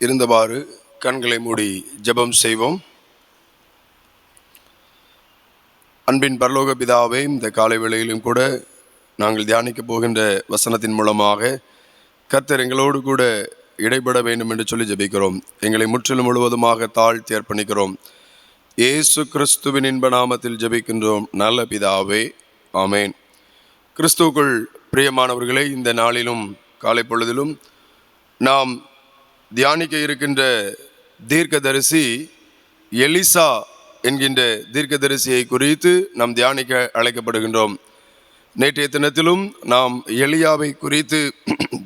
இருந்தவாறு கண்களை மூடி ஜெபம் செய்வோம். அன்பின் பரலோக பிதாவே, இந்த காலை வேளையிலும் கூட நாங்கள் தியானிக்க போகின்ற வசனத்தின் மூலமாக கர்த்தர் எங்களோடு கூட இடைபட வேண்டும் என்று சொல்லி ஜெபிக்கிறோம். எங்களை முற்றிலும் முழுவதுமாக தாழ்த்தி அர்ப்பணிக்கிறோம். இயேசு கிறிஸ்துவின் இன்ப நாமத்தில் ஜெபிக்கின்றோம் நல்ல பிதாவே, ஆமேன். கிறிஸ்துவுக்குள் பிரியமானவர்களே, இந்த நாளிலும் காலை பொழுதிலும் நாம் தியானிக்க இருக்கின்ற தீர்க்கதரிசி எலிசா என்கின்ற தீர்க்கதரிசியை குறித்து நாம் தியானிக்க அழைக்கப்படுகின்றோம். நேற்றைய தினத்திலும் நாம் எலியாவை குறித்து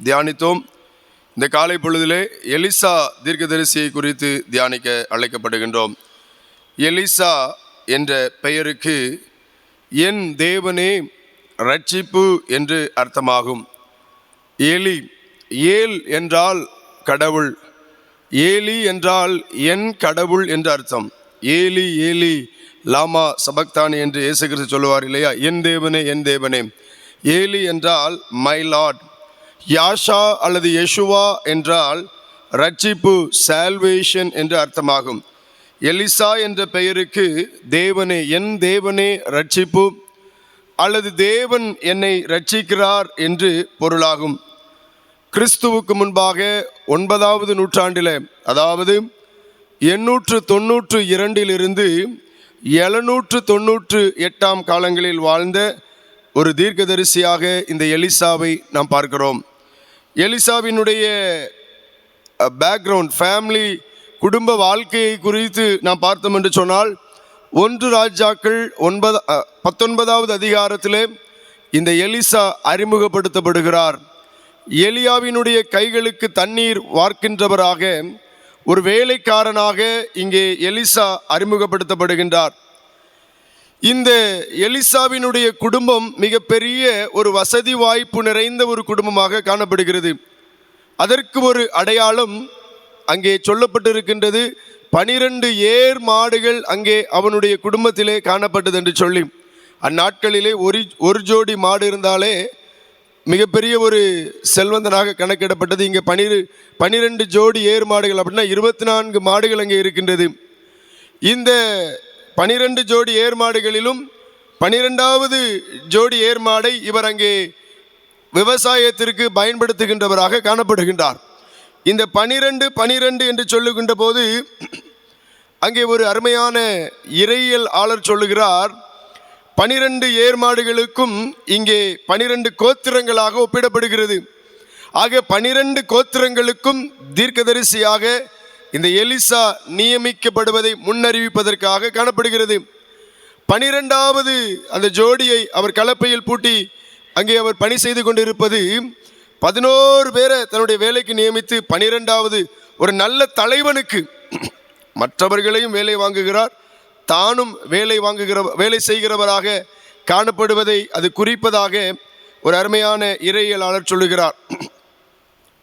தியானித்தோம். இந்த காலை பொழுதிலே எலிசா தீர்க்கதரிசியை குறித்து தியானிக்க அழைக்கப்படுகின்றோம். எலிசா என்ற பெயருக்கு என் தேவனே ரட்சிப்பு என்று அர்த்தமாகும். ஏலி, ஏல் என்றால் கடவுள், ஏலி என்றால் என் கடவுள் என்று அர்த்தம். ஏலி ஏலி லாமா சபக்தானி என்று இயேசு கிறிஸ்து சொல்லுவார் இல்லையா, என் தேவனே என் தேவனே. ஏலி என்றால் மை லார்ட். யாஷா அல்லது யெஷுவா என்றால் ரட்சிப்பு, சால்வேஷன் என்று அர்த்தமாகும். எலிசா என்ற பெயருக்கு தேவனே, என் தேவனே ரட்சிப்பு அல்லது தேவன் என்னை ரட்சிக்கிறார் என்று பொருளாகும். கிறிஸ்துவுக்கு முன்பாக 9வது நூற்றாண்டில், அதாவது 892 798 காலங்களில் வாழ்ந்த ஒரு தீர்க்கதரிசியாக இந்த எலிசாவை நாம் பார்க்கிறோம். எலிசாவினுடைய பேக்ரவுண்ட், ஃபேமிலி, குடும்ப வாழ்க்கையை குறித்து நாம் பார்த்தோம் என்று சொன்னால் 1 ராஜாக்கள் 19வது அதிகாரத்திலே இந்த எலிசா அறிமுகப்படுத்தப்படுகிறார். எலியாவினுடைய கைகளுக்கு தண்ணீர் வார்க்கின்றவராக, ஒரு வேலைக்காரனாக இங்கே எலிசா அறிமுகப்படுத்தப்படுகின்றார். இந்த எலிசாவினுடைய குடும்பம் மிகப்பெரிய ஒரு வசதி வாய்ப்பு நிறைந்த ஒரு குடும்பமாக காணப்படுகிறது. அதற்கு ஒரு அடையாளம் அங்கே சொல்லப்பட்டிருக்கின்றது. 12 ஏர் மாடுகள் அங்கே அவனுடைய குடும்பத்திலே காணப்பட்டது என்று சொல்லி. அந்நாட்களிலே ஒரு ஜோடி மாடு இருந்தாலே மிகப்பெரிய ஒரு செல்வந்தனாக கணக்கிடப்பட்டது. இங்கே 12 ஜோடி ஏர் மாடுகள் அப்படின்னா 24 மாடுகள் அங்கே இருக்கின்றது. இந்த 12 ஜோடி ஏர் மாடுகளிலும் 12வது ஜோடி ஏர் மாடை இவர் அங்கே விவசாயத்திற்கு பயன்படுத்துகின்றவராக காணப்படுகின்றார். இந்த 12 என்று சொல்லுகின்ற போது அங்கே ஒரு அருமையான இறையியல் ஆளர் சொல்லுகிறார், 12 ஏர் மாடுகளுக்கும் இங்கே 12 கோத்திரங்களாக ஒப்பிடப்படுகிறது. ஆக 12 கோத்திரங்களுக்கும் தீர்க்கதரிசியாக இந்த எலிசா நியமிக்கப்படுவதை முன்னறிவிப்பதற்காக காணப்படுகிறது. 12வது அந்த ஜோடியை அவர் கலப்பையில் பூட்டி அங்கே அவர் பணி செய்து கொண்டிருப்பது 11 பேரை தன்னுடைய வேலைக்கு நியமித்து 12வது ஒரு நல்ல தலைவனுக்கு மற்றவர்களையும் வேலை வாங்குகிறார், தானும் வேலை செய்கிறவராக காணப்படுவதை அது குறிப்பதாக ஒரு அருமையான இறையியலாளர் சொல்லுகிறார்.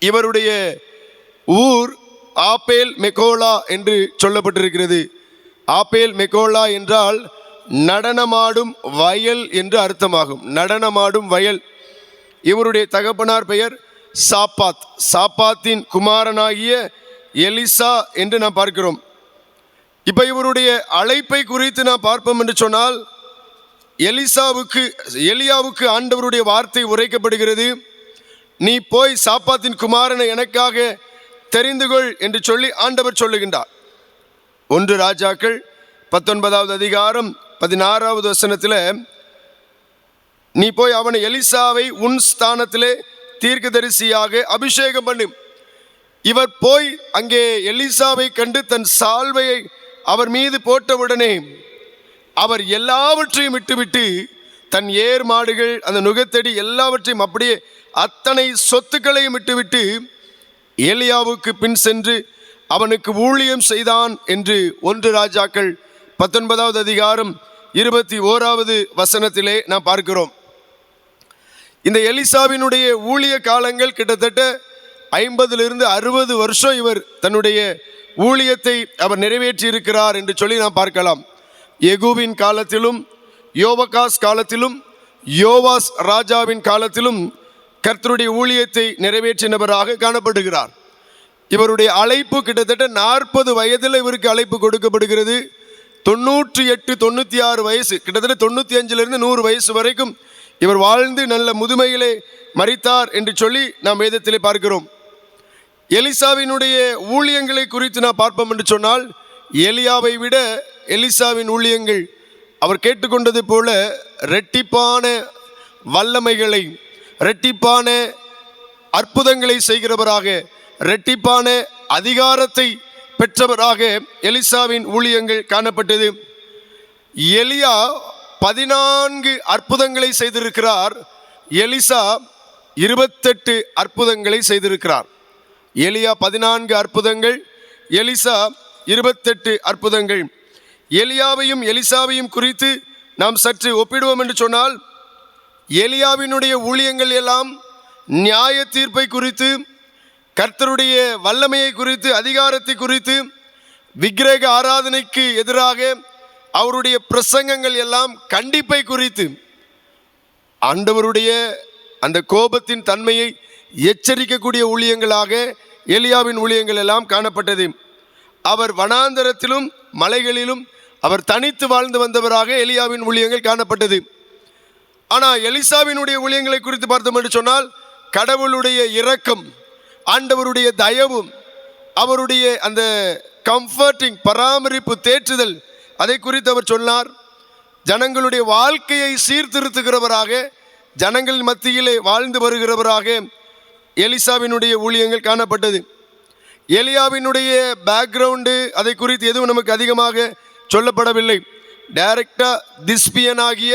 இவருடைய ஊர் ஆபேல் மெகோலா என்று சொல்லப்பட்டிருக்கிறது. ஆபேல் மெகோலா என்றால் நடனமாடும் வயல் என்று அர்த்தமாகும். நடனமாடும் வயல். இவருடைய தகப்பனார் பெயர் சாப்பாத். சாப்பாத்தின் குமாரனாகிய எலிசா என்று நாம் பார்க்கிறோம். இப்போ இவருடைய அழைப்பை குறித்து நாம் பார்ப்போம் என்று சொன்னால், எலியாவுக்கு ஆண்டவருடைய வார்த்தை உரைக்கப்படுகிறது. நீ போய் சாப்பாத்தின் குமாரனை எனக்காக தெரிந்து கொள் என்று சொல்லி ஆண்டவர் சொல்லுகின்றார். 1 ராஜாக்கள் 19வது அதிகாரம் 16வது வசனத்தில், நீ போய் அவனை எலிசாவை உன் ஸ்தானத்திலே தீர்க்கதரிசியாக அபிஷேகம் பண்ணு. இவர் போய் அங்கே எலிசாவை கண்டு தன் சால்வையை அவர் மீது போட்டவுடனே அவர் எல்லாவற்றையும் விட்டுவிட்டு தன் ஏர் மாடுகள், அந்த நுகத்தடி எல்லாவற்றையும், அப்படியே அத்தனை சொத்துக்களையும் விட்டுவிட்டு எலியாவுக்கு பின் சென்று அவனுக்கு ஊழியம் செய்தான் என்று 1 ராஜாக்கள் 19வது அதிகாரம் 21வது வசனத்திலே நாம் பார்க்கிறோம். இந்த எலிசாவினுடைய ஊழிய காலங்கள் கிட்டத்தட்ட 50 வருஷம் இவர் தன்னுடைய ஊழியத்தை அவர் நிறைவேற்றி இருக்கிறார் என்று சொல்லி நாம் பார்க்கலாம். யெகூவின் காலத்திலும், யோவகாஸ் காலத்திலும், யோவாஸ் ராஜாவின் காலத்திலும் கர்த்தருடைய ஊழியத்தை நிறைவேற்றினவராக காணப்படுகிறார். இவருடைய அழைப்பு கிட்டத்தட்ட 40 வயதில் இவருக்கு அழைப்பு கொடுக்கப்படுகிறது. 98 96 வயசு, கிட்டத்தட்ட 95லிருந்து 100 வயசு வரைக்கும் இவர் வாழ்ந்து நல்ல முதுமையிலே மரித்தார் என்று சொல்லி நாம் வேதத்திலே பார்க்கிறோம். எலிசாவினுடைய ஊழியங்களை குறித்து நாம் பார்ப்போம் என்று சொன்னால், எலியாவை விட எலிசாவின் ஊழியங்கள் அவர் கேட்டுக்கொண்டது போல இரட்டிப்பான வல்லமைகளை, இரட்டிப்பான அற்புதங்களை செய்கிறவராக, இரட்டிப்பான அதிகாரத்தை பெற்றவராக எலிசாவின் ஊழியங்கள் காணப்பட்டது. எலியா 14 அற்புதங்களை செய்திருக்கிறார். எலிசா 28 அற்புதங்களை செய்திருக்கிறார். எலியா 14 அற்புதங்கள், எலிசா 28 அற்புதங்கள். எலியாவையும் எலிசாவையும் குறித்து நாம் சற்று ஒப்பிடுவோம் என்று சொன்னால், எலியாவினுடைய ஊழியங்கள் எல்லாம் நியாய தீர்ப்பை குறித்து, கர்த்தருடைய வல்லமையை குறித்து, அதிகாரத்தை குறித்து, விக்கிரக ஆராதனைக்கு எதிராக அவருடைய பிரசங்கங்கள் எல்லாம் கண்டிப்பை குறித்து, ஆண்டவருடைய அந்த கோபத்தின் தன்மையை எச்சரிக்கக்கூடிய ஊழியங்களாக எலியாவின் ஊழியங்கள் எல்லாம் காணப்பட்டது. அவர் வனாந்தரத்திலும் மலைகளிலும் அவர் தனித்து வாழ்ந்து வந்தவராக எலியாவின் ஊழியங்கள் காணப்பட்டது. ஆனால் எலிசாவினுடைய ஊழியங்களை குறித்து பார்த்தோம் என்று சொன்னால், கடவுளுடைய இரக்கம், ஆண்டவருடைய தயவும், அவருடைய அந்த கம்ஃபர்டிங் பராமரிப்பு, தேற்றுதல், அதை குறித்து அவர் சொன்னார். ஜனங்களுடைய வாழ்க்கையை சீர்திருத்துகிறவராக, ஜனங்கள் மத்தியிலே வாழ்ந்து வருகிறவராக எலிசாவினுடைய ஊழியங்கள் காணப்பட்டது. எலியாவினுடைய பேக்ரவுண்டு அதை குறித்து எதுவும் நமக்கு அதிகமாக சொல்லப்படவில்லை. டைரக்டாக திஸ்பியனாகிய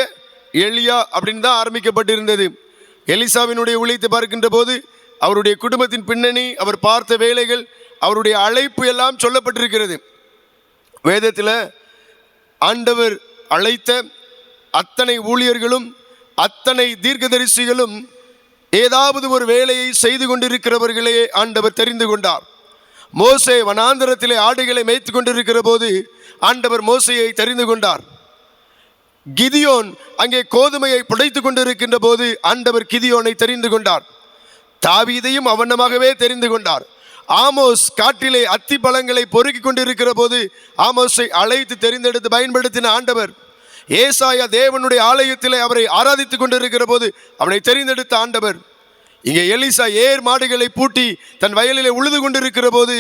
எலியா அப்படின்னு தான் ஆரம்பிக்கப்பட்டிருந்தது. எலிசாவினுடைய ஊழியத்தை பார்க்கின்ற போது அவருடைய குடும்பத்தின் பின்னணி, அவர் பார்த்த வேலைகள், அவருடைய அழைப்பு எல்லாம் சொல்லப்பட்டிருக்கிறது. வேதத்தில் ஆண்டவர் அழைத்த அத்தனை ஊழியர்களும் அத்தனை தீர்க்கதரிசிகளும் ஏதாவது ஒரு வேலையை செய்து கொண்டிருக்கிறவர்களே ஆண்டவர் தெரிந்து கொண்டார். மோசே வனாந்தரத்திலே ஆடுகளை மேய்த்து கொண்டிருக்கிற போது ஆண்டவர் மோசேயை தெரிந்து கொண்டார். கிதியோன் அங்கே கோதுமையை புடைத்து கொண்டிருக்கின்ற போது ஆண்டவர் கிதியோனை தெரிந்து கொண்டார். தாவீதையும் அவனமாகவே தெரிந்து கொண்டார். ஆமோஸ் காட்டிலே அத்தி பழங்களை பொறுக்கி கொண்டிருக்கிற போது ஆமோஸை அழைத்து தெரிந்தெடுத்து பயன்படுத்தின ஆண்டவர். ஏசாயா தேவனுடைய ஆலயத்திலே அவரை ஆராதித்துக் கொண்டிருக்கிற போது அவனை தெரிந்தெடுத்த ஆண்டவர். இங்கே எலிசா ஏர் மாடுகளை பூட்டி தன் வயலிலே உழுது கொண்டிருக்கிற போது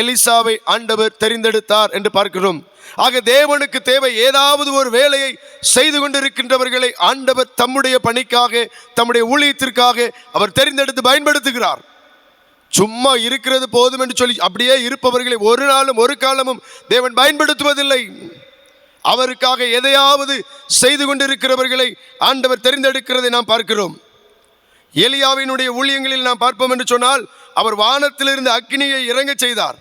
எலிசாவை ஆண்டவர் தெரிந்தெடுத்தார் என்று பார்க்கிறோம். ஆக தேவனுக்கு தேவை ஏதாவது ஒரு வேலையை செய்து கொண்டிருக்கின்றவர்களை ஆண்டவர் தம்முடைய பணிக்காக, தம்முடைய ஊழியத்திற்காக அவர் தெரிந்தெடுத்து பயன்படுத்துகிறார். சும்மா இருக்கிறது போதும் என்று சொல்லி அப்படியே இருப்பவர்களை ஒரு நாளும் ஒரு காலமும் தேவன் பயன்படுத்துவதில்லை. அவருக்காக எதையாவது செய்து கொண்டிருக்கிறவர்களை ஆண்டவர் தெரிந்தெடுக்கிறதை நாம் பார்க்கிறோம். எலியாவினுடைய ஊழியங்களில் நாம் பார்ப்போம் என்று சொன்னால், அவர் வானத்திலிருந்து அக்னியை இறங்க செய்தார்.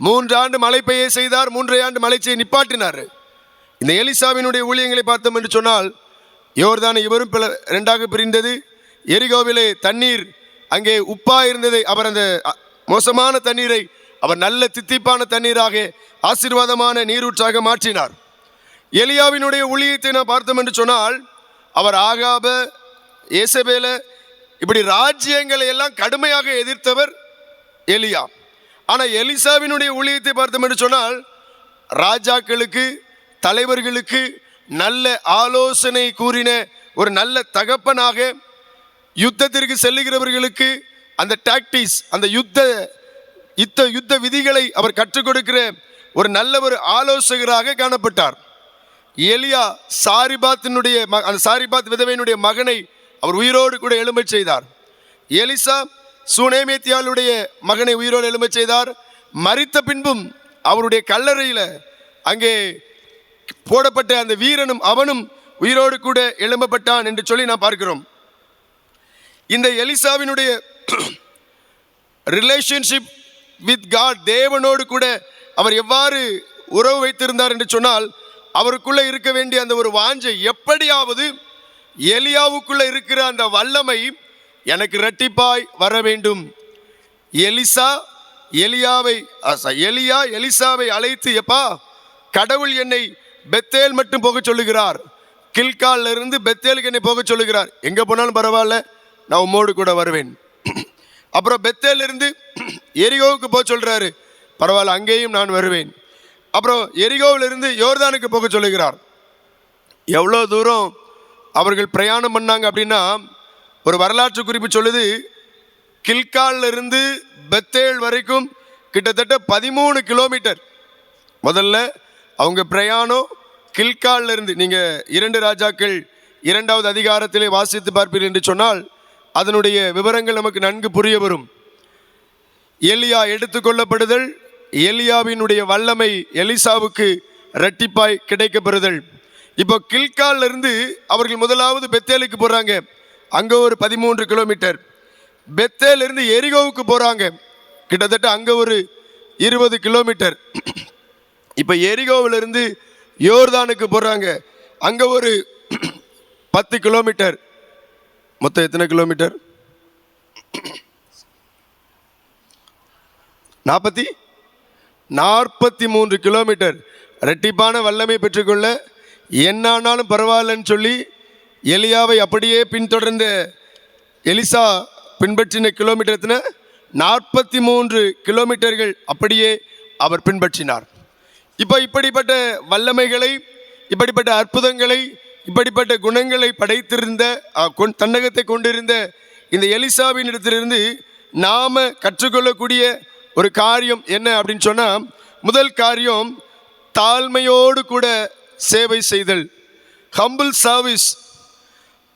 3 ஆண்டு மழை பெய்ய செய்தார். 3 ஆண்டு மழை செய்ய நிப்பாட்டினார். இந்த எலிசாவினுடைய ஊழியங்களை பார்த்தோம் என்று சொன்னால், யோர்தானை இவரும் 2ஆக பிரிந்தது. எரிகோவிலே தண்ணீர் அங்கே உப்பா இருந்ததை அவர் அந்த மோசமான தண்ணீரை அவர் நல்ல தித்திப்பான தண்ணீராக, ஆசீர்வாதமான நீரூற்றாக மாற்றினார். எலியாவினுடைய ஊழியத்தை நாம் பார்த்தோம் என்று சொன்னால், அவர் ஆகாப, ஏசபேல, இப்படி ராஜ்யங்களை எல்லாம் கடுமையாக எதிர்த்தவர் எலியா. ஆனால் எலிசாவினுடைய ஊழியத்தை பார்த்தோம் என்று சொன்னால், ராஜாக்களுக்கு, தலைவர்களுக்கு நல்ல ஆலோசனை கூறின ஒரு நல்ல தகப்பனாக, யுத்தத்திற்கு செல்லுகிறவர்களுக்கு அந்த டாக்டிக்ஸ், அந்த யுத்த விதிகளை அவர் கற்றுக் கொடுக்கிற ஒரு நல்ல ஒரு ஆலோசகராக காணப்பட்டார். எலியா சாரிபாத்தினுடைய அந்த சாரிபாத் விதவையினுடைய மகனை அவர் உயிரோடு கூட எழும்பச் செய்தார். எலிசா சூனேமேத்தியாளுடைய மகனை உயிரோடு எழும்பச் செய்தார். மரித்த பின்பும் அவருடைய கல்லறையில் அங்கே போடப்பட்ட அந்த வீரனும் அவனும் உயிரோடு கூட எழும்பப்பட்டான் என்று சொல்லி நாம் பார்க்கிறோம். இந்த எலிசாவினுடைய ரிலேஷன்ஷிப் வித் காட், தேவனோடு கூட அவர் எவ்வாறு உறவு வைத்திருந்தார் என்று சொன்னால், அவருக்குள்ளே இருக்க வேண்டிய அந்த ஒரு வாஞ்சை, எப்படியாவது எலியாவுக்குள்ள இருக்கிற அந்த வல்லமை எனக்கு இரட்டிப்பாய் வர வேண்டும். எலியா எலிசாவை அழைத்து, எப்பா, கடவுள் என்னை பெத்தேல் மட்டும் போக சொல்லுகிறார், கில்கால்ல இருந்து பெத்தேலுக்கு என்னை போக சொல்லுகிறார், எங்கே போனாலும் பரவாயில்ல, நான் உம்மோடு கூட வருவேன். அப்புறம் பெத்தேல் இருந்து எரிகோவுக்கு போக சொல்கிறாரு. பரவாயில்ல, அங்கேயும் நான் வருவேன். அப்புறம் எரிகோவிலிருந்து யோர்தானுக்கு போக சொல்லுகிறார். எவ்வளோ தூரம் அவர்கள் பிரயாணம் பண்ணாங்க அப்படின்னா, ஒரு வரலாற்று குறிப்பு சொல்லுது, கில்கால்ல இருந்து பெத்தேல் வரைக்கும் கிட்டத்தட்ட 13 கிலோமீட்டர். முதல்ல அவங்க பிரயாணம் கில்கால்ல இருந்து, நீங்கள் 2 ராஜாக்கள் 2வது அதிகாரத்திலே வாசித்து பார்ப்பீர்கள் என்று சொன்னால் அதனுடைய விவரங்கள் நமக்கு நன்கு புரிய வரும். எலியா எடுத்துக்கொள்ளப்படுதல், எலியாவினுடைய வல்லமை எலிசாவுக்கு இரட்டிப்பாய் கிடைக்கப்பெறுதல். இப்போ கில்கால்ல இருந்து அவர்கள் முதலாவது பெத்தேலுக்கு போகிறாங்க, அங்கே ஒரு 13 கிலோமீட்டர். பெத்தேலிருந்து எரிகோவுக்கு போகிறாங்க, கிட்டத்தட்ட அங்கே ஒரு 20 கிலோமீட்டர். இப்போ எரிகோவிலிருந்து யோர்தானுக்கு போகிறாங்க, அங்கே ஒரு 10 கிலோமீட்டர். மொத்தம் எத்தனை கிலோமீட்டர்? 43 கிலோமீட்டர். இரட்டிப்பான வல்லமை பெற்றுக்கொள்ள என்னானாலும் பரவாயில்லன்னு சொல்லி எலியாவை அப்படியே பின்தொடர்ந்த எலிசா பின்பற்றின கிலோமீட்டர் 43 கிலோமீட்டர்கள் அப்படியே அவர் பின்பற்றினார். இப்போ இப்படிப்பட்ட வல்லமைகளை, இப்படிப்பட்ட அற்புதங்களை, இப்படிப்பட்ட குணங்களை படைத்திருந்த, தன்னகத்தை கொண்டிருந்த இந்த எலிசாவின் இடத்திலிருந்து நாம் கற்றுக்கொள்ளக்கூடிய ஒரு காரியம் என்ன அப்படின்னு சொன்னால், முதல் காரியம் தாழ்மையோடு கூட சேவை செய்தல், ஹம்பிள் சர்வீஸ்.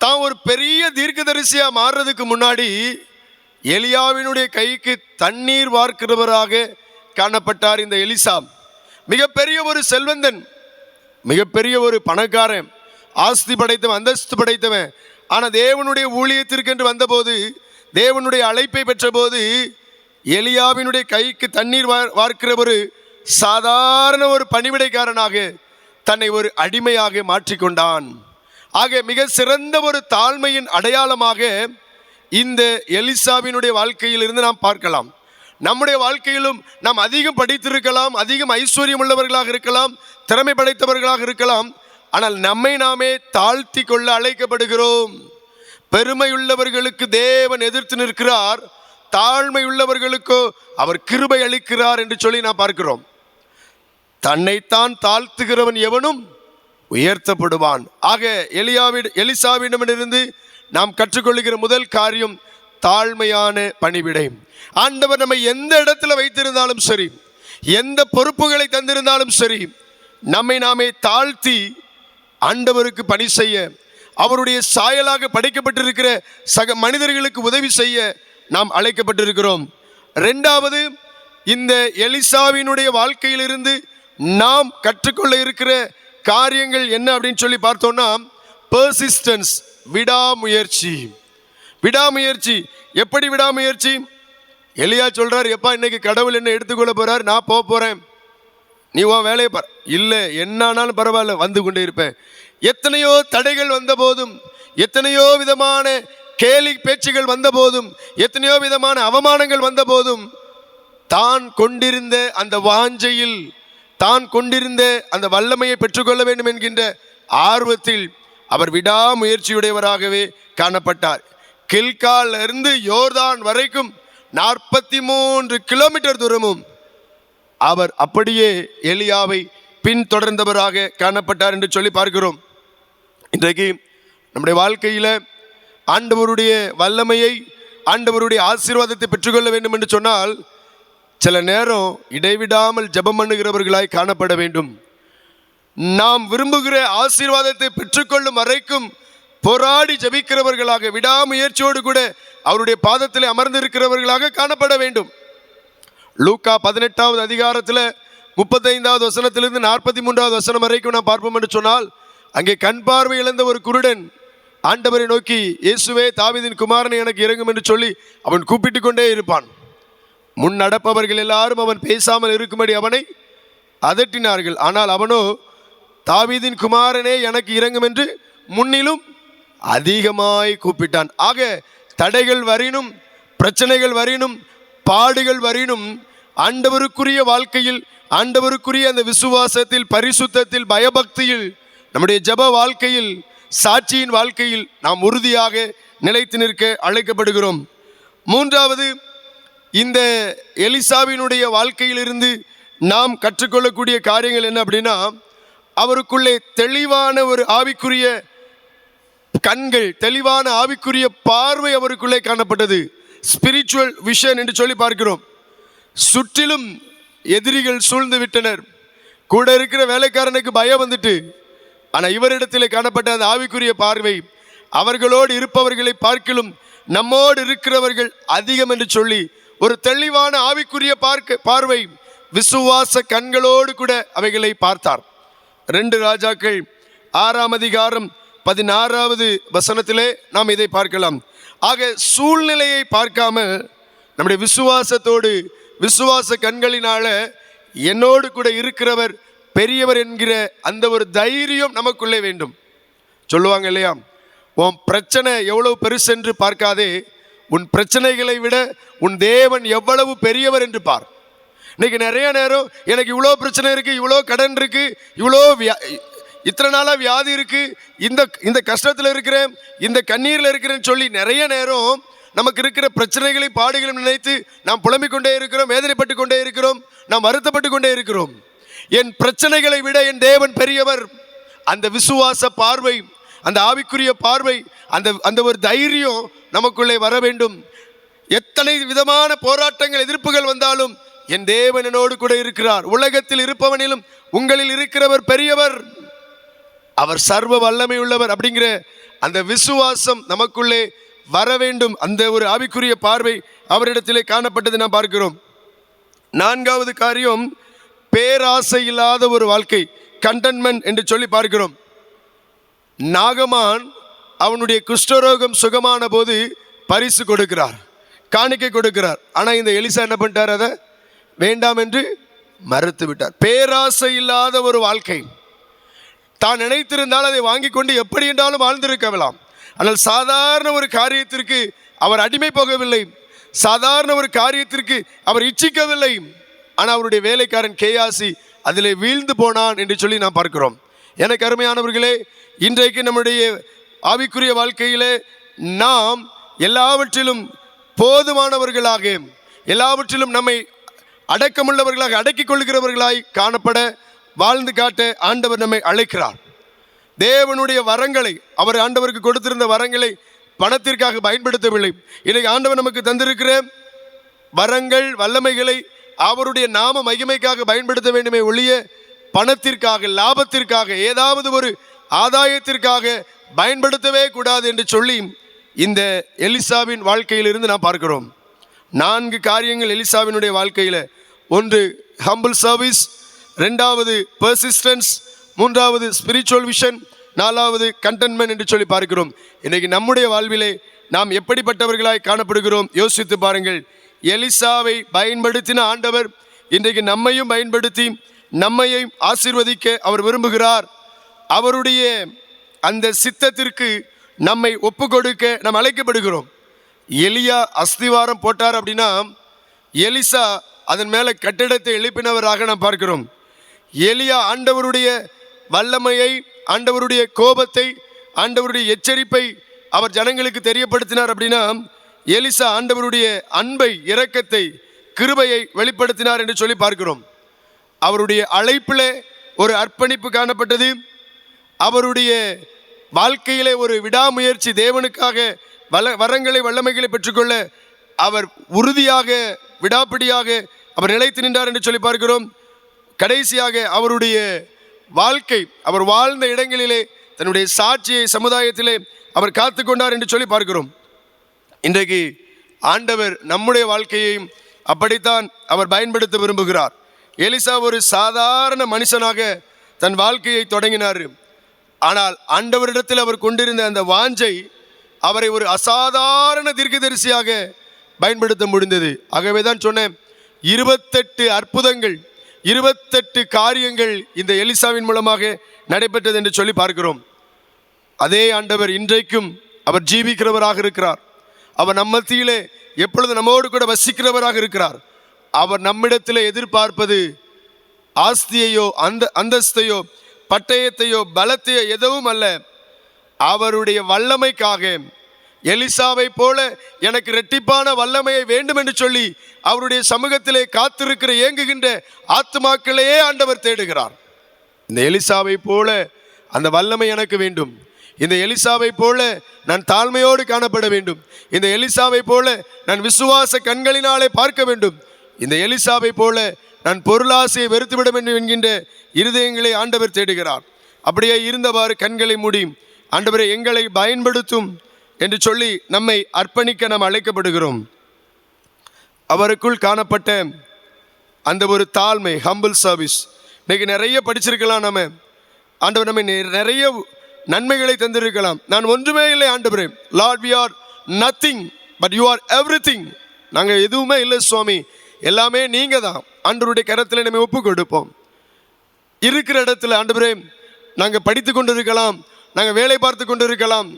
தான் ஒரு பெரிய தீர்க்கதரிசியாக மாறுறதுக்கு முன்னாடி எலியாவினுடைய கைக்கு தண்ணீர் வார்க்கிறவராக காணப்பட்டார் இந்த எலிசா. மிகப்பெரிய ஒரு செல்வந்தன், மிகப்பெரிய ஒரு பணக்காரன், ஆஸ்தி படைத்தவன், அந்தஸ்து படைத்தவன். ஆனால் தேவனுடைய ஊழியத்திற்கென்று வந்தபோது, தேவனுடைய அழைப்பை பெற்றபோது எலியாவினுடைய கைக்கு தண்ணீர் வார்க்கிற ஒரு சாதாரண ஒரு பணிவிடைக்காரனாக தன்னை ஒரு அடிமையாக மாற்றிக்கொண்டான். ஆக மிக சிறந்த ஒரு தாழ்மையின் அடையாளமாக இந்த எலிசாவினுடைய வாழ்க்கையில் இருந்து நாம் பார்க்கலாம். நம்முடைய வாழ்க்கையிலும் நாம் அதிகம் படித்திருக்கலாம், அதிகம் ஐஸ்வர்யம் உள்ளவர்களாக இருக்கலாம், திறமை படைத்தவர்களாக இருக்கலாம். ஆனால் நம்மை நாமே தாழ்த்தி கொள்ள அழைக்கப்படுகிறோம். பெருமை உள்ளவர்களுக்கு தேவன் எதிர்த்து நிற்கிறார், தாழ்மை உள்ளவர்களுக்கோ அவர் கிருபை அளிக்கிறார் என்று சொல்லி நாம் பார்க்கிறோம். தன்னைத்தான் தாழ்த்துகிறவன் எவனும் உயர்த்தப்படுவான். ஆக எலிசாவிடமிருந்து நாம் கற்றுக்கொள்ளுகிற முதல் காரியம் தாழ்மையான பணிவிடை. ஆண்டவர் நம்மை எந்த இடத்துல வைத்திருந்தாலும் சரி, எந்த பொறுப்புகளை தந்திருந்தாலும் சரி, நம்மை நாமே தாழ்த்தி ஆண்டவருக்கு பணி செய்ய, அவருடைய சாயலாக படைக்கப்பட்டிருக்கிற சக மனிதர்களுக்கு உதவி செய்ய நாம் அழைக்கப்பட்டிருக்கிறோம். இரண்டாவது, இந்த எலிசாவினுடைய வாழ்க்கையிலிருந்து நாம் கற்றுக்கொள்ள இருக்கிற காரியங்கள் என்ன அப்படின்னு சொல்லி பார்த்தோம்னா, பெர்சிஸ்டன்ஸ், விடாமுயற்சி. விடாமுயற்சி. எப்படி விடாமுயற்சி? எலியா சொல்றார், எப்பா இன்னைக்கு கடவுள் என்ன எடுத்துக்கொள்ள போறார், நான் போக போறேன், நீ உன் வேலையை பார். இல்லை, என்னானாலும் பரவாயில்ல, வந்து கொண்டே இருப்பேன். எத்தனையோ தடைகள் வந்த போதும், எத்தனையோ விதமான கேலி பேச்சுகள் வந்த போதும், எத்தனையோ விதமான அவமானங்கள் வந்த போதும், தான் கொண்டிருந்த அந்த வாஞ்சையில், தான் கொண்டிருந்த அந்த வல்லமையை பெற்றுக்கொள்ள வேண்டும் என்கின்ற ஆர்வத்தில் அவர் விடாமுயற்சியுடையவராகவே காணப்பட்டார். கில்கால்ல இருந்து யோர்தான் வரைக்கும் 43 கிலோமீட்டர் தூரமும் அவர் அப்படியே எலியாவை பின்தொடர்ந்தவராக காணப்பட்டார் என்று சொல்லி பார்க்கிறோம். இன்றைக்கு நம்முடைய வாழ்க்கையில் ஆண்டவருடைய வல்லமையை, ஆண்டவருடைய ஆசீர்வாதத்தை பெற்றுக்கொள்ள வேண்டும் என்று சொன்னால், சில நேரம் இடைவிடாமல் ஜெபம் பண்ணுகிறவர்களாய் காணப்பட வேண்டும். நாம் விரும்புகிற ஆசீர்வாதத்தை பெற்றுக்கொள்ளும் வரைக்கும் போராடி ஜெபிக்கிறவர்களாக, விடாமுயற்சியோடு கூட அவருடைய பாதத்தில் அமர்ந்திருக்கிறவர்களாக காணப்பட வேண்டும். லூக்கா 18வது அதிகாரத்தில் 35வது வசனத்திலிருந்து 43வது வசனம் வரைக்கும் நாம் பார்ப்போம் என்று சொன்னால், அங்கே கண் பார்வை இழந்த ஒரு குருடன் ஆண்டவரை நோக்கி, இயேசுவே தாவீதின் குமாரனை எனக்கு இறங்கும் என்று சொல்லி அவன் கூப்பிட்டு கொண்டே இருப்பான். முன் நடப்பவர்கள் எல்லாரும் அவன் பேசாமல் இருக்கும்படி அவனை அதட்டினார்கள். ஆனால் அவனோ, தாவீதின் குமாரனே எனக்கு இறங்கும் என்று முன்னிலும் அதிகமாய் கூப்பிட்டான். ஆக தடைகள் வரினும், பிரச்சனைகள் வரினும், பாடுகள் வரினும், ஆண்டவருக்குரிய வாழ்க்கையில், ஆண்டவருக்குரிய அந்த விசுவாசத்தில், பரிசுத்தத்தில், பயபக்தியில், நம்முடைய ஜெப வாழ்க்கையில், சாட்சியின் வாழ்க்கையில் நாம் உறுதியாக நிலைத்து நிற்க அழைக்கப்படுகிறோம். மூன்றாவது, இந்த எலிசாவினுடைய வாழ்க்கையிலிருந்து நாம் கற்றுக்கொள்ளக்கூடிய காரியங்கள் என்ன அப்படின்னா, அவருக்குள்ளே தெளிவான ஒரு ஆவிக்குரிய கண்கள், தெளிவான ஆவிக்குரிய பார்வை அவருக்குள்ளே காணப்பட்டது. ஸ்பிரிச்சுவல் விஷன் என்று சொல்லி பார்க்கிறோம். சுற்றிலும் எதிரிகள் சூழ்ந்து விட்டனர். கூட இருக்கிற வேலைக்காரனுக்கு பயம் வந்துட்டு, ஆனால் இவரிடத்தில் காணப்பட்ட அந்த ஆவிக்குரிய பார்வை, அவர்களோடு இருப்பவர்களை பார்க்கிலும் நம்மோடு இருக்கிறவர்கள் அதிகம் என்று சொல்லி ஒரு தெளிவான ஆவிக்குரிய பார்வை, விசுவாச கண்களோடு கூட அவைகளை பார்த்தார். 2 ராஜாக்கள் 6ஆம் அதிகாரம் 16வது வசனத்திலே நாம் இதை பார்க்கலாம். ஆக சூழ்நிலையை பார்க்காமல் நம்முடைய விசுவாசத்தோடு, விசுவாச கண்களினால என்னோடு கூட இருக்கிறவர் பெரியவர் என்கிற அந்த ஒரு தைரியம் நமக்குள்ளே வேண்டும். சொல்லுவாங்க இல்லையா, உன் பிரச்சனை எவ்வளவு பெருசு என்று பார்க்காதே, உன் பிரச்சனைகளை விட உன் தேவன் எவ்வளவு பெரியவர் என்று பார். இன்னைக்கு நிறைய நேரம் எனக்கு இவ்வளோ பிரச்சனை இருக்குது, இவ்வளோ கடன் இருக்குது, இவ்வளோ இத்தனை நாளாக வியாதி இருக்குது, இந்த கஷ்டத்தில் இருக்கிறேன், இந்த கண்ணீரில் இருக்கிறேன்னு சொல்லி நிறைய நேரம் நமக்கு இருக்கிற பிரச்சனைகளை பாடுகளும் நினைத்து நாம் புலம்பிக் கொண்டே இருக்கிறோம், வேதனைப்பட்டு கொண்டே இருக்கிறோம், நாம் வருத்தப்பட்டு கொண்டே இருக்கிறோம். என் பிரச்சனைகளை விட என் தேவன் பெரியவர். அந்த விசுவாச பார்வை, அந்த ஆவிக்குரிய பார்வை, அந்த ஒரு தைரியம் நமக்குள்ளே வர வேண்டும். எத்தனை விதமான போராட்டங்கள், எதிர்ப்புகள் வந்தாலும் என் தேவன் என்னோடு கூட இருக்கிறார். உலகத்தில் இருப்பவனிலும் உங்களில் இருக்கிறவர் பெரியவர், அவர் சர்வ வல்லமை உள்ளவர் அப்படிங்கிற அந்த விசுவாசம் நமக்குள்ளே வர வேண்டும். அந்த ஒரு ஆவிக்குரிய பார்வை அவரிடத்திலே காணப்பட்டது நாம் பார்க்கிறோம். 4வது காரியம், பேராசை இல்லாத ஒரு வாழ்க்கை, கண்டென்ட்மென்ட் என்று சொல்லி பார்க்கிறோம். நாகமான் அவனுடைய குஷ்டரோகம் சுகமான போது பரிசு கொடுக்கிறார், காணிக்கை கொடுக்கிறார். ஆனால் இந்த எலிசா என்ன பண்ணிட்டார்? அதை வேண்டாம் என்று மறுத்து விட்டார். பேராசை இல்லாத ஒரு வாழ்க்கை. தான் நினைத்திருந்தால் அதை வாங்கி கொண்டு எப்படி என்றாலும் வாழ்ந்திருக்கலாம். ஆனால் சாதாரண ஒரு காரியத்திற்கு அவர் அடிமை போகவில்லை, சாதாரண ஒரு காரியத்திற்கு அவர் இச்சிக்கவில்லை. ஆனால் அவருடைய வேலைக்காரன் கேயாசி அதிலே வீழ்ந்து போனான் என்று சொல்லி நாம் பார்க்கிறோம். எனக்கு அருமையானவர்களே, இன்றைக்கு நம்முடைய ஆவிக்குரிய வாழ்க்கையிலே நாம் எல்லாவற்றிலும் போதுமானவர்களாக, எல்லாவற்றிலும் நம்மை அடக்கமுள்ளவர்களாக, அடக்கிக் கொள்கிறவர்களாய் காணப்பட வாழ்ந்து காட்ட ஆண்டவர் நம்மை அழைக்கிறார். தேவனுடைய வரங்களை, அவர் ஆண்டவருக்கு கொடுத்திருந்த வரங்களை பணத்திற்காக பயன்படுத்தவில்லை. இன்னைக்கு ஆண்டவர் நமக்கு தந்திருக்கிற வரங்கள், வல்லமைகளை அவருடைய நாம மகிமைக்காக பயன்படுத்த வேண்டுமே ஒழிய பணத்திற்காக, லாபத்திற்காக, ஏதாவது ஒரு ஆதாயத்திற்காக பயன்படுத்தவே கூடாது என்று சொல்லி இந்த எலிசாவின் வாழ்க்கையிலிருந்து நாம் பார்க்கிறோம். 4 காரியங்கள் எலிசாவினுடைய வாழ்க்கையில். 1 ஹம்பிள் சர்வீஸ், 2வது பெர்சிஸ்டன்ஸ், 3வது ஸ்பிரிச்சுவல் விஷன், 4வது கண்டென்ட்மென்ட் என்று சொல்லி பார்க்கிறோம். இன்றைக்கு நம்முடைய வாழ்விலே நாம் எப்படிப்பட்டவர்களாய் காணப்படுகிறோம் யோசித்து பாருங்கள். எலிசாவை பயன்படுத்தின ஆண்டவர் இன்றைக்கு நம்மையும் பயன்படுத்தி நம்மையும் ஆசீர்வதிக்க அவர் விரும்புகிறார். அவருடைய அந்த சித்தத்திற்கு நம்மை ஒப்பு கொடுக்க நாம் அழைக்கப்படுகிறோம். எலியா அஸ்திவாரம் போட்டார் அப்படின்னா எலிசா அதன் மேலே கட்டிடத்தை எழுப்பினவராக நாம் பார்க்கிறோம். எலியா ஆண்டவருடைய வல்லமையை, ஆண்டவருடைய கோபத்தை, ஆண்டவருடைய எச்சரிப்பை அவர் ஜனங்களுக்கு தெரியப்படுத்தினார் அப்படின்னா எலிசா ஆண்டவருடைய அன்பை, இரக்கத்தை, கிருபையை வெளிப்படுத்தினார் என்று சொல்லி பார்க்கிறோம். அவருடைய அழைப்பிலே ஒரு அர்ப்பணிப்பு காணப்பட்டது. அவருடைய வாழ்க்கையிலே ஒரு விடாமுயற்சி, தேவனுக்காக வரங்களை, வல்லமைகளை பெற்றுக்கொள்ள அவர் உறுதியாக, விடாப்பிடியாக அவர் நிலைத்து நின்றார் என்று சொல்லி பார்க்கிறோம். கடைசியாக அவருடைய வாழ்க்கை, அவர் வாழ்ந்த இடங்களிலே தன்னுடைய சாட்சியை சமுதாயத்திலே அவர் காத்து கொண்டார் என்று சொல்லி பார்க்கிறோம். இன்றைக்கு ஆண்டவர் நம்முடைய வாழ்க்கையையும் அப்படித்தான் அவர் பயன்படுத்த விரும்புகிறார். எலிசா ஒரு சாதாரண மனுஷனாக தன் வாழ்க்கையை தொடங்கினார். ஆனால் ஆண்டவரிடத்தில் அவர் கொண்டிருந்த அந்த வாஞ்சை அவரை ஒரு அசாதாரண தீர்க்கதரிசியாக பயன்படுத்த முடிந்தது. ஆகவே தான் சொன்னேன், 28 அற்புதங்கள், 28 காரியங்கள் இந்த எலிசாவின் மூலமாக நடைபெற்றது என்று சொல்லி பார்க்கிறோம். அதே ஆண்டவர் இன்றைக்கும் அவர் ஜீவிக்கிறவராக இருக்கிறார். அவர் நம்ம மத்தியிலே எப்பொழுது நம்மோடு கூட வசிக்கிறவராக இருக்கிறார். அவர் நம்மிடத்தில் எதிர்பார்ப்பது ஆஸ்தியையோ, அந்தஸ்தையோ, பட்டயத்தையோ, பலத்தையோ எதுவும் அல்ல. அவருடைய வல்லமைக்காக, எலிசாவை போல எனக்கு இரட்டிப்பான வல்லமையை வேண்டும் என்று சொல்லி அவருடைய சமூகத்திலே காத்திருக்கிற ஏங்குகின்ற ஆத்துமாக்களையே ஆண்டவர் தேடுகிறார். இந்த எலிசாவை போல அந்த வல்லமை எனக்கு வேண்டும். இந்த எலிசாவை போல நான் தாழ்மையோடு காணப்பட வேண்டும். இந்த எலிசாவை போல நான் விசுவாச கண்களினாலே பார்க்க வேண்டும். இந்த எலிசாவை போல நான் பொருளாசையை வெறுத்துவிட வேண்டும் என்கின்ற இருதயங்களை ஆண்டவர் தேடுகிறார். அப்படியே இருந்தவாறு கண்களை மூடி, ஆண்டவரை எங்களை பயன்படுத்தும் என்று சொல்லி நம்மை அர்ப்பணிக்க நாம் அழைக்கப்படுகிறோம். அவருக்குள் காணப்பட்ட அந்த ஒரு தாழ்மை, ஹம்பிள் சர்வீஸ். இன்னைக்கு நிறைய படிச்சிருக்கலாம், நம்ம ஆண்டவர் நம்ம நிறைய நன்மைகளை தந்திருக்கலாம். நான் ஒன்றுமே இல்லை ஆண்டவரே, Lord we are nothing but you are everything. நாங்கள் எதுவுமே இல்லை சுவாமி, எல்லாமே நீங்கள் தான். ஆண்டவருடைய கரத்தில் நம்ம ஒப்பு கொடுப்போம். இருக்கிற இடத்துல ஆண்டவரே நாங்கள் படித்து கொண்டு இருக்கலாம், நாங்கள் வேலை பார்த்து கொண்டு இருக்கலாம்,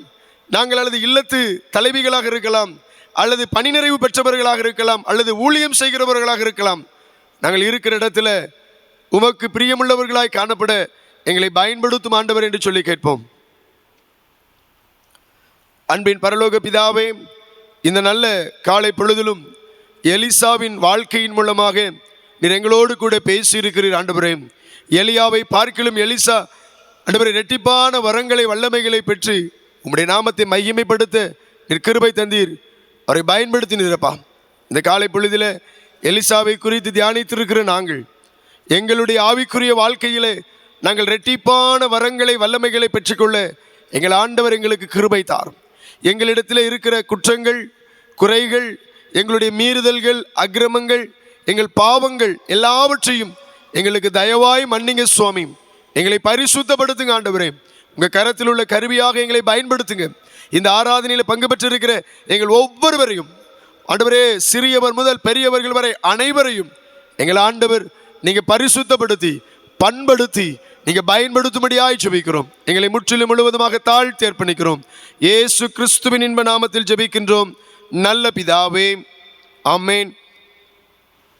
நாங்கள் அல்லது இல்லத்து தலைவிகளாக இருக்கலாம், அல்லது பணி நிறைவு பெற்றவர்களாக இருக்கலாம், அல்லது ஊழியம் செய்கிறவர்களாக இருக்கலாம். நாங்கள் இருக்கிற இடத்துல உமக்கு பிரியமுள்ளவர்களாய் காணப்பட எங்களை பயன்படுத்தும் ஆண்டவர் என்று சொல்லி கேட்போம். அன்பின் பரலோக பிதாவே, இந்த நல்ல காலை பொழுதிலும் எலிசாவின் வாழ்க்கையின் மூலமாக நீர் எங்களோடு கூட பேசியிருக்கிறீர் ஆண்டவரே. எலியாவை பார்க்கிலும் எலிசா ஆண்டவரே இரட்டிப்பான வரங்களை வல்லமைகளை பெற்று உம்முடைய நாமத்தை மகிமைப்படுத்த நீர் கிருபை தந்தீர். அவரை பயன்படுத்தினீரப்பா. இந்த காலை பொழுதில் எலிசாவை குறித்து தியானித்திருக்கிற நாங்கள் எங்களுடைய ஆவிக்குரிய வாழ்க்கையிலே நாங்கள் இரட்டிப்பான வரங்களை வல்லமைகளை பெற்றுக்கொள்ள எங்கள் ஆண்டவர் எங்களுக்கு கிருபை தாரும். எங்களிடத்தில் இருக்கிற குற்றங்கள், குறைகள், எங்களுடைய மீறுதல்கள், அக்கிரமங்கள், எங்கள் பாவங்கள் எல்லாவற்றையும் எங்களுக்கு தயவாய் மன்னிங்க சுவாமி. எங்களை பரிசுத்தப்படுத்துங்க ஆண்டவரே. உங்கள் கரத்தில் உள்ள கருவியாக எங்களை பயன்படுத்துங்க. இந்த ஆராதனையில் பங்கு பெற்றிருக்கிற எங்கள் ஒவ்வொருவரையும் ஆண்டவரே, சிறியவர் முதல் பெரியவர்கள் வரை அனைவரையும் எங்கள் ஆண்டவர் நீங்கள் பரிசுத்தப்படுத்தி பண்படுத்தி நீங்கள் பயன்படுத்தும்படியாய் ஜெபிக்கிறோம். எங்களை முற்றிலும் முழுவதுமாக தாழ்த்தி அர்ப்பணிக்கிறோம். இயேசு கிறிஸ்துவின் இன்ப நாமத்தில் ஜெபிக்கின்றோம் நல்ல பிதாவே, ஆமென்.